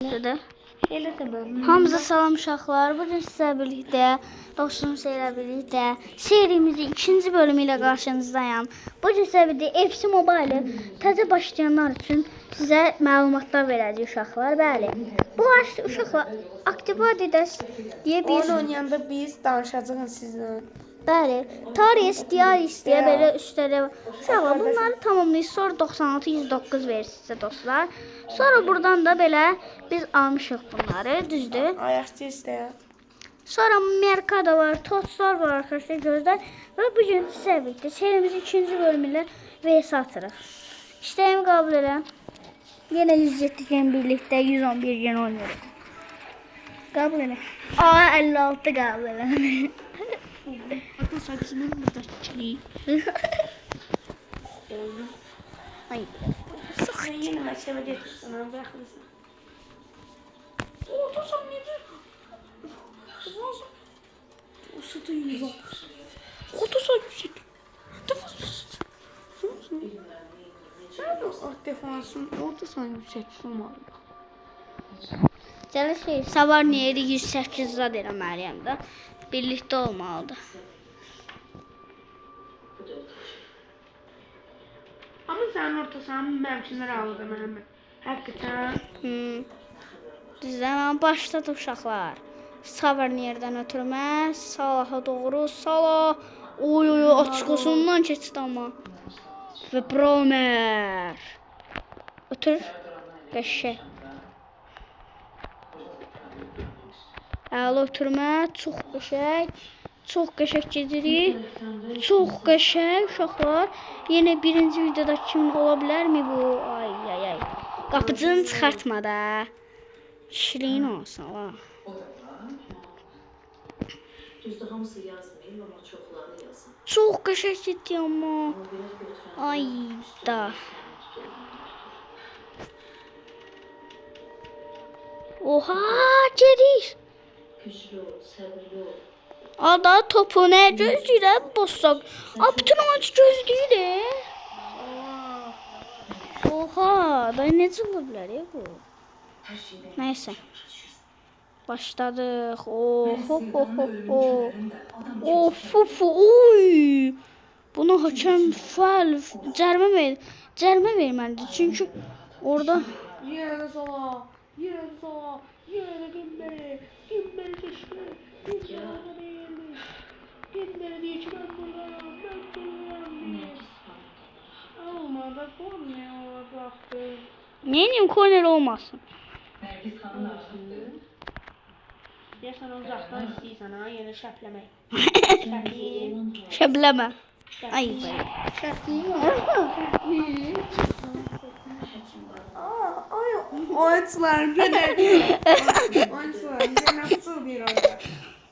Dedi. Hamza salam uşaqlar. Bugün sizlə birlikdə, dostumuzla ilə birlikdə serimizin ikinci bölümü ilə qarşınızdayım. Bugün sizə birlikdə FC Mobile təzə başlayanlar üçün sizə məlumatlar verəcək uşaqlar. Bəli. Bu uşaqlar aktivə edəs deyə biz oyun oynayanda biz danışacağıq sizlə. Bəli, tarih istəyə belə üstədə uşaqlar bunları tamamlayıb sonra 96-109 versiyası dostlar. Sonra buradan da belə biz almışıq bunları, düzdür? Ayaqçı istəyə. Sonra Mercado var, Totslar var arkadaşlar gözlər və bu gün sizə birlikdə serimizin ikinci bölümündə VS atırıq. İstəyimi qəbul elə. Yenə 107 gen birlikdə 111 gen oynayırıq. Qəbul elə. Aa 56 qəbul elə. Hatta saçının burada çiğ. Ay. Sen yine meşeme getirsin abi bırakırsın. Orta sen nedir? O sütü yüzü. Orta sen yüzük. Defansın orta sen yüzük. Gəl Savar Niyeri 108 zad eləməliyəm də. Birlikdə olmalıdır. Ama sen orta sen mevsimleri aldı Mehmet. Hakikaten. Düzdür, mən başladım uşaqlar. Savar Niyerdən ötürmə, Salaha doğru, Salah. Oy açıqosundan keçdi amma. Və Bromer. Ötür. Qəşəng. Əla ötürmə, çox qəşəng. Çox qəşəng gedirik. Çox qəşəng uşaqlar. Yenə birinci videoda kimin ola bilərmi bu? Ay. Qapıcını çıxartma da. Şirin olsun la. Çox qəşəng getdi amma. Ay da. Oha, gedir. Ada topu nə gözləyirəm bossaq. Bütün ağac gözləyir. Oha, da necə ola bilər ya bu? Nəysə. Başladıq. Of. Oy. Buna hakem faul cərimə verməlidir. Çünki orada Yere sola. Yere Gimberi geçti. Gimberi diye ki ben buradayım. Olmadı, kornaya baktı. neyim korner olmasın. Ya sen uzaktan istəyirsən ha, yenə şəpləmək. Şəbləmə. Ay be. Oyuncular gönder. Oyuncular gönder fısıldayır orada.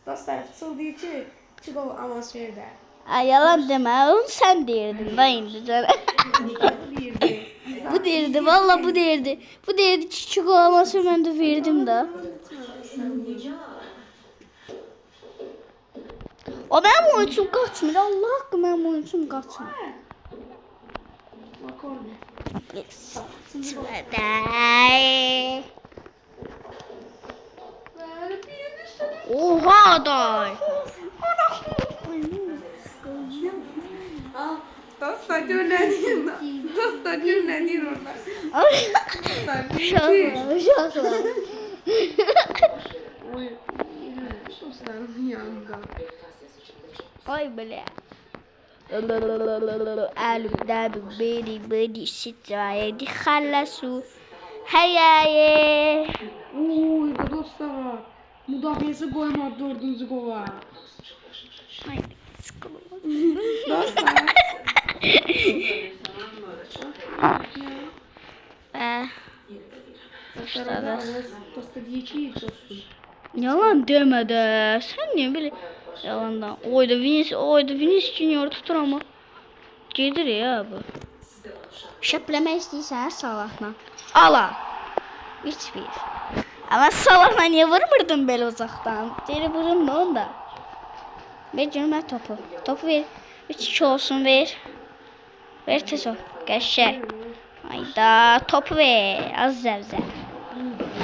Dostlar fısıldayır ki çık o atmosferde. Ay yalan demə. Onu sən deyirdin da indi canım. Bu deyirdi, valla bu deyirdi. Bu deyirdi küçük olması mən də verdim də. O mənim oyuncum qaçmır. Allah haqqı mənim oyuncum qaçmır. Bak orada. Sıradayı. Oha day. Dostlar gönderdiğin orada. Uşaqlar. Oy. Dostların yanında. Ay belə. Əlimdə beri sitrayedi xallasu. Həyaye. Oy bu dostlar. Müdafiəsi qoymadı 4-cü qola. Ay sıkıldım. Dostlar. Dostlar deyir ki, dostum. Yalan demə də. Sən niyə belə yalandan? Oyda Vinicius Junior tutur amma. Gedir ya bu. Şəpləmək istəyirsən Salahla. Ala. 3-1. Amma Salahla niyə vurmurdun belə uzaqdan? Deyir vurun da onda. Ver görmə topu. Topu ver. 3-2 olsun ver. Ver tez ol. Qəşəng. Hayda topu ver. Az zəvzə.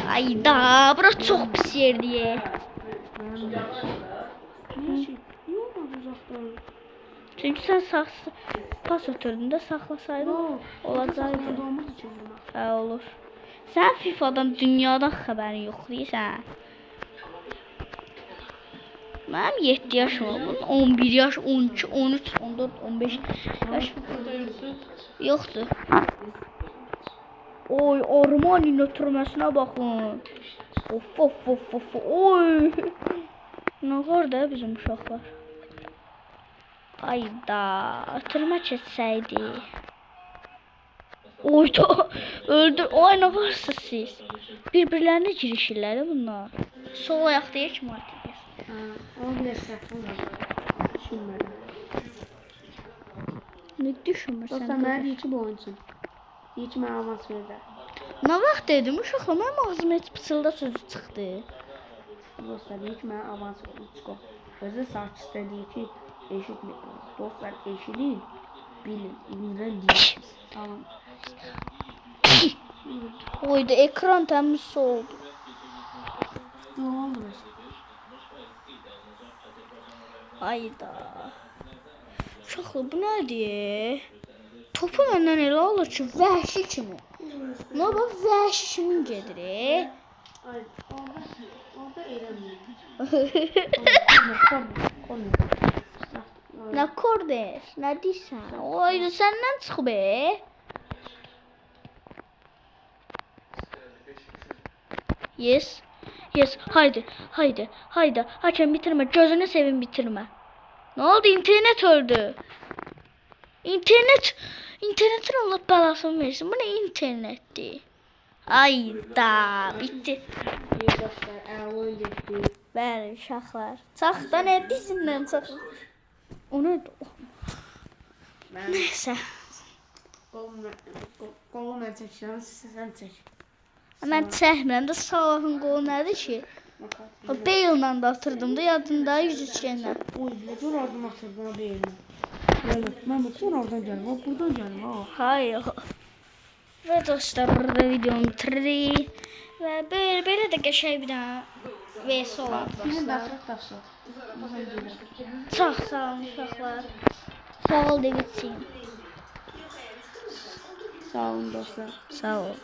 Ayda, bura çox pis yerdir. Niye şey? Niye olmadı uzaktan? Çünki sən sağ pas ötürdündə saxlasaydın olacaqdı. Olmaz için buna. Hə, olur. Sən FIFAdan, dünyadan xəbərin yox deyirsən. Mənim 7 yaşım var. Bunun 11 yaş, 12, 13, 14, 15 yaş yoxdur. Oy, Armani'nin ötürməsinə baxın. Of of of of. Oy. Nə var da bizim uşaqlar. Ayda, ötürmə keçsəydi. Oy da öldür. Oy, nə varsınız siz? Bir-birlərinə girişirlər bunlar. Sol ayaq deyir ki, Martinez. Onu bilirsən. Düşünmədim. Nə düşünmürsən? Dostlar mənə deyir ki bu oyunçun. Deyir ki mənə avans verir. Nə vaxt dedim uşaqlar, mənim ağzıma heç pıçılda sözü çıxdı. Dostlar deyir ki mənə avans verir. Çıxo. Özü saçıda deyir ki eşitməyin. Dostlar eşidin. Bilin. İlmdən deyir. Tamam. Oydu, ekran təmiz oldu. Ne oldu? Ayda. Uşaqlar, bu nədir? Topu məndən elə alır ki, vəhşi kimi. Nə bax, vəhşi kimi gedir. Ay, orada eləmir. Nə kordes? Nə deyirsən? Oydu, səndən çıxıb. Yes. Yes. Haydi. Haydi. Haydi. Hakem bitirme. Gözünü seveyim bitirme. Ne oldu? İnternet öldü. İnternetin Allah belasını versin. Bu ne internetti? Ayda. Bitti. Bəli, uşaqlar. Çaxda nə dizindən çax. O nədir? Neyse. Qolunu çəkirəm, sən çək. Mən çəkmirəm də Salahın qolu nədir ki? O Bale-la da atırdım da yadında 103-lə. Oy, dur oradan atırdım o Bale-ni. Mehmet dur oradan gəlmə, o buradan gəlmə o. Hayır. Və dostlar, burada videomu bitirdik. Və belə də qəşəng bir dənə VS olar dostlar. Çox sağ olun uşaqlar. Sağ ol Davidciğim. Sağ olun dostlar. Sağ ol.